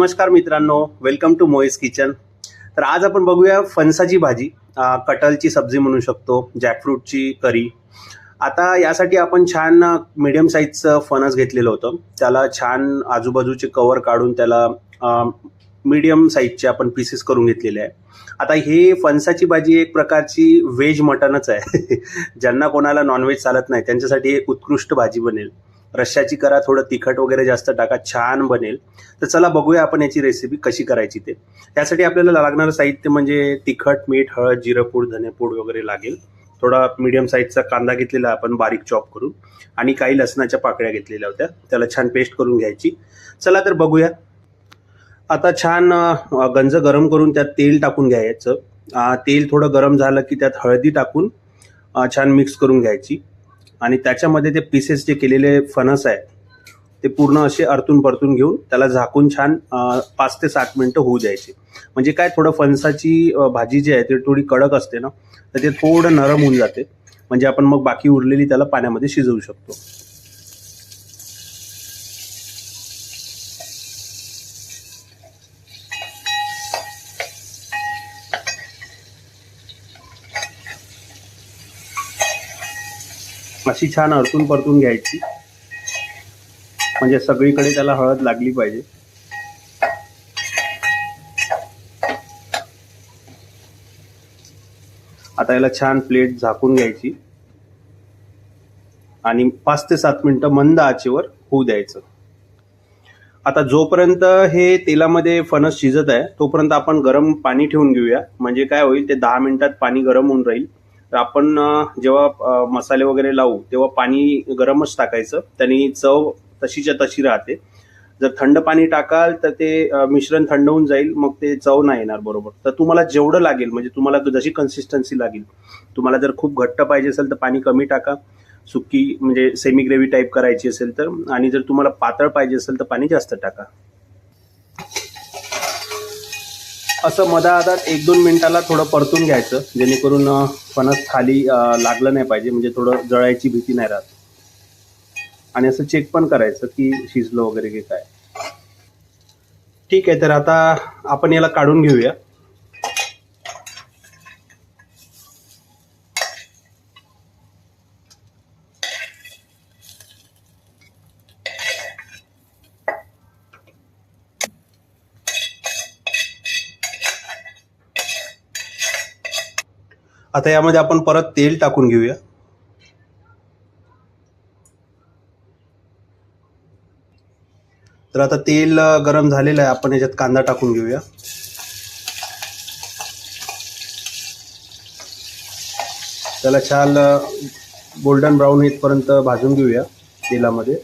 नमस्कार मित्रांनो, welcome to Moiz kitchen. तर आज आपण बघूया फणसाची भाजी, कटलची सब्जी म्हणू शकतो, जॅकफ्रूटची करी। आता यासाठी आपण छान मीडियम साईजचं फणस घेतलेलं होतं। त्याला छान आजूबाजूचे कवर काढून त्याला मीडियम साईजचे आपण पीसेस करून घेतलेले आहे। आता हे फणसाची भाजी एक प्रकारची व्हेज मटनच आहे। ज्यांना कोणाला नॉनव्हेज चालत नाही त्यांच्यासाठी एक उत्कृष्ट भाजी बनेल। रश्श्याची करा, थोडं तिखट वगैरे जास्त टाका, छान बनेल। तर चला बघूया आपण याची रेसिपी कशी करायची ते। त्यासाठी आपल्याला लागणारं साहित्य म्हणजे तिखट, मीठ, हळद, जिरपूड, धनेपूड वगैरे लागेल। थोडा मीडियम साईजचा कांदा घेतलेला आपण बारीक चॉप करून, आणि काही लसणाच्या पाकळ्या घेतलेल्या होत्या, त्याला छान पेस्ट करून घ्यायची। चला तर बघूया। आता छान गंज गरम करून त्यात तेल टाकून घ्यायचं। तेल थोडं गरम झालं की त्यात हळदी टाकून छान मिक्स करून घ्यायची, आणि त्याच्यामध्ये ते पीसेस जे केलेले फणस आहे ते पूर्ण असे अरतून परतून घेऊन त्याला झाकून छान 5 ते 7 मिनिटं होऊ द्यायचे। म्हणजे काय, थोडं फणसाची भाजी जी आहे ती थोडी कडक असते ना, तर ते थोडं नरम होऊन जाते। म्हणजे आपण मग बाकी उरलेली त्याला पाण्यामध्ये शिजवू शकतो। अशी छान अरतून परतून घ्यायची, म्हणजे सगळीकडे त्याला हळद लागली पाहिजे। आता याला छान प्लेट झाकून घ्यायची आणि 5 ते 7 मिनिटं मंद आचेवर होऊ द्यायचं। आता जोपर्यंत हे तेलामध्ये फणस शिजत आहे तोपर्यंत आपण गरम पाणी ठेवून घेऊया। म्हणजे काय होईल, ते 10 मिनिटात पाणी गरम होऊन राहील। तर आपण जेव्हा मसाले वगैरे लावू तेव्हा पाणी गरमच टाकायचं, त्याने चव तशीच्या तशी राहते। जर थंड पाणी टाकाल तर ते मिश्रण थंड होऊन जाईल, मग ते चव नाही येणार बरोबर। तर तुम्हाला जेवढं लागेल, म्हणजे तुम्हाला जशी कन्सिस्टन्सी लागेल, तुम्हाला जर खूप घट्ट पाहिजे असेल तर पाणी कमी टाका, सुकी म्हणजे सेमी ग्रेव्ही टाईप करायची असेल तर, आणि जर तुम्हाला पातळ पाहिजे असेल तर पाणी जास्त टाका। असं मधात 1-2 मिनिटाला थोडं परतून घ्यायचं, जेणेकरून फणस खाली लागलं नाही पाहिजे, म्हणजे थोडं जळायची भीती नाही राहत। आणि असं चेक पण करायचं की शिजलं वगैरे की काय। ठीक आहे, तर आता आपण याला काढून घेऊया। आता यामध्ये आपण परत तेल टाकून घेऊया। तर आता तेल गरम झालेलं आहे, आपण याच्यात कांदा टाकून घेऊया। त्याला छान गोल्डन ब्राऊन येईपर्यंत भाजून घेऊया तेलामध्ये।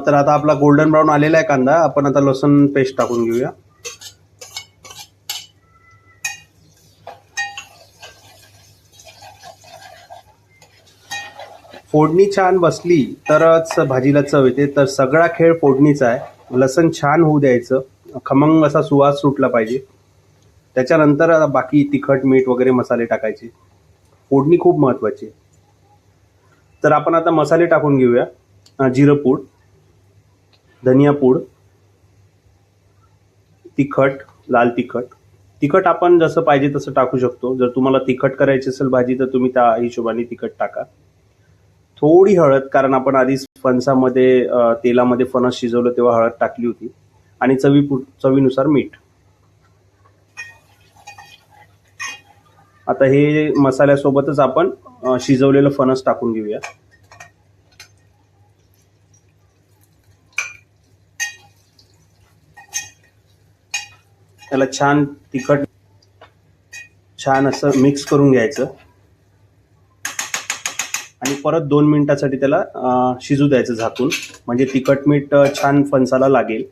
तर आता आपला गोल्डन ब्राऊन आलेला आहे कांदा, आपण आता लसूण पेस्ट टाकून घेऊया। फोडणी छान बसली तरच भाजीला चव येते, तर सगळा खेळ फोडणीचा आहे। लसूण छान होऊ द्यायचं, खमंग असा सुवास सुटला पाहिजे। त्याच्यानंतर बाकी तिखट, मीठ वगैरे मसाले टाकायचे। फोडणी खूप महत्त्वाची। तर आपण आता मसाले टाकून घेऊया। जिरपूड, धनियापूड, तिखट, लाल तिखट। तिखट आपण जसं पाहिजे तसं टाकू शकतो। जर तुम्हाला तिखट करायची असेल भाजी तर तुम्ही त्या हिशोबाने तिखट टाका। थोडी हळद, कारण आपण आधीच फणसामध्ये तेलामध्ये फणस शिजवलं तेव्हा हळद टाकली होती, आणि चवीनुसार मीठ। आता हे मसाल्यासोबतच आपण शिजवलेलं फणस टाकून घेऊया। त्याला छान तिखट छान असं मिक्स करून घ्यायचं, आणि परत 2 मिनिटासाठी त्याला शिजू द्यायचं झाकून। म्हणजे तिखट मीठ छान फणसाला लागेल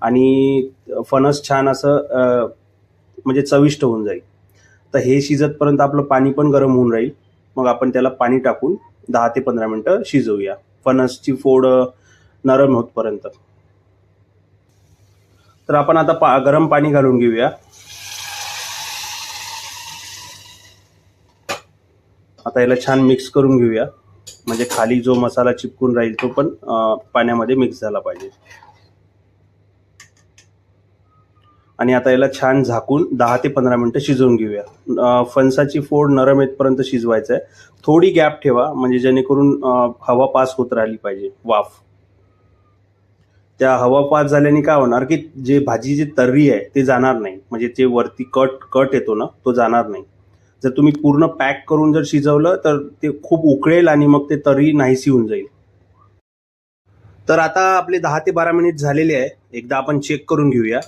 आणि फणस छान असं म्हणजे चविष्ट होऊन जाईल। तर हे शिजतपर्यंत आपलं पाणी पण गरम होऊन राहील, मग आपण त्याला पाणी टाकून 10 ते 15 मिनिटं शिजवूया, फणसची फोड नरम होतपर्यंत। तर आपण आता गरम पाणी घालून घेऊया। आता याला छान मिक्स करून घेऊया। म्हणजे खाली जो मसाला चिपकून राहील तो पण पाण्यामध्ये मिक्स झाला पाहिजे. आणि आता याला छान झाकून 10 ते 15 मिनटं शिजवून घेऊया. फणसाची फोड नरम येतपर्यंत शिजवायचं आहे. थोडी गॅप ठेवा म्हणजे जेणेकरून हवा पास होत राहिली पाहिजे, वाफ. त्या हवा पास झाल्याने काय होणार की जे भाजी जी तर्री आहे ते जाणार नाही, म्हणजे जे वरती कट येतो ना तो जाणार नाही. जर तुम्ही पूर्ण पॅक करून जर शिजवलं तर ते खूप उकळेल आणि मग ते तर्री नाहीशी होऊन जाईल. तर आता आपले 10 ते 12 मिनिट झालेले आहे. एकदा आपण चेक करून घेऊया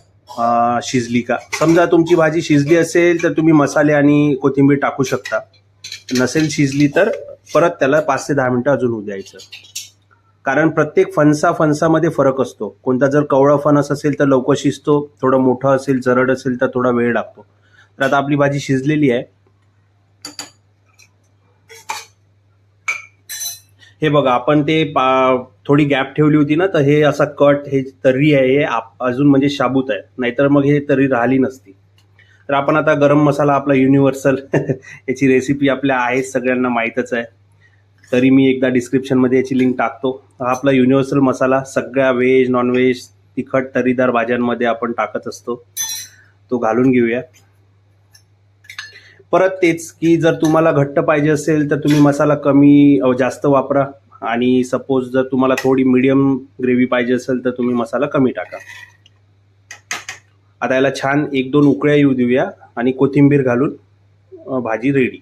शिजली का. समजा तुमची भाजी शिजली असेल तर तुम्ही मसाले आणि कोथिंबीर टाकू शकता. नसेल शिजली तर परत त्याला 5 ते 10 मिनिटं अजून होऊ द्यायचं. कारण प्रत्येक फणसामध्ये फरक असतो. कोणता जर कवळा फणस असेल तर लवकर शिजतो, थोडं मोठं असेल जरड असेल तर थोडा वेळ लागतो. तर आता आपली भाजी शिजलेली आहे. हे बघा, आपण ते थोडी गॅप ठेवली होती ना, तर हे असा हे तर्री आहे, हे अजून म्हणजे शाबूत आहे, नाहीतर मग हे तर्री राहिली नसती. तर आपण आता गरम मसाला आपला युनिव्हर्सल याची रेसिपी आपल्या आहे, सगळ्यांना माहीतच आहे. तरी मी एकदा डिस्क्रिप्शनमध्ये याची लिंक टाकतो. हा आपला युनिव्हर्सल मसाला सगळ्या व्हेज नॉनव्हेज तिखट तर्रीदार भाज्यांमध्ये आपण टाकत असतो, तो घालून घेऊया. परत तेच की जर तुम्हाला घट्ट पाहिजे असेल तर तुम्ही मसाला कमी जास्त वापरा, आणि सपोज जर तुम्हाला थोडी मीडियम ग्रेव्ही पाहिजे असेल तर तुम्ही मसाला कमी टाका. आता याला छान 1-2 उकळ्या येऊ देऊया आणि कोथिंबीर घालून भाजी रेडी.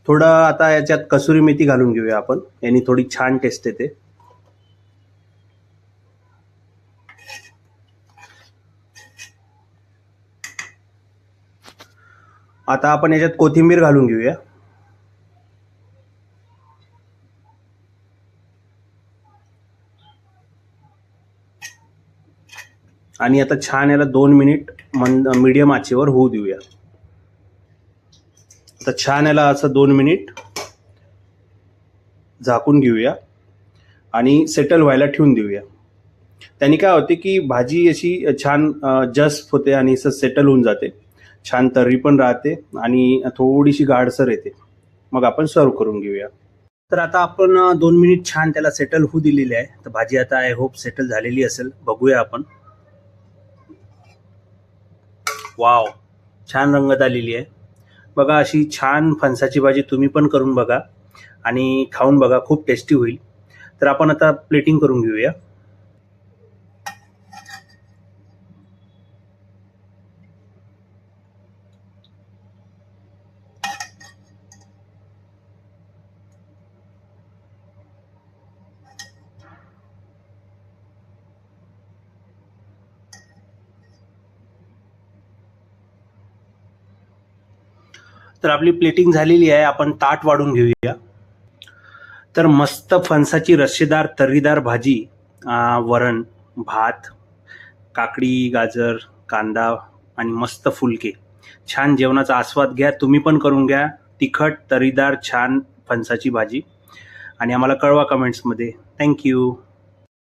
थोडं आता याच्यात कसुरी मेथी घालून घेऊया आपण, यानी थोडी छान टेस्ट येते. आता आपण याच्यात कोथिंबीर घालून घेऊया. आणि आता छान याला 2 मिनिट मीडियम आचेवर होऊ देऊया. आता छान याला असं 2 मिनिट झाकून घेऊया आणि सेटल व्हायला ठेवून देऊया. त्यांनी काय होते की भाजी अशी छान जस्ट होते आणि असं सेटल होऊन जाते, छान तर्री पण राहते आणि थोडीशी गाढसर येते. मग आपण सर्व करून घेऊया. तर आता आपण 2 मिनिट छान त्याला सेटल होऊ दिलेली आहे. तर भाजी आता आय होप सेटल झालेली असेल, बघूया आपण. वाव, छान रंगत आलेली आहे बघा. अशी छान फणसाची भाजी तुम्ही पण करून बघा आणि खाऊन बघा, खूप टेस्टी होईल. तर आपण आता प्लेटिंग करून घेऊया. तर आपली प्लेटिंग झालेली आहे. आपण ताट वाढून घेऊया. तर मस्त फणसाची रस्सेदार तर्रीदार भाजी, वरण, भात, काकडी, गाजर, कांदा आणि मस्त फुलके. छान जेवणाचा आस्वाद घ्या, तुम्ही पण करून घ्या. तिखट तर्रीदार छान फणसाची भाजी आणि आम्हाला कळवा कमेंट्समध्ये. थँक्यू.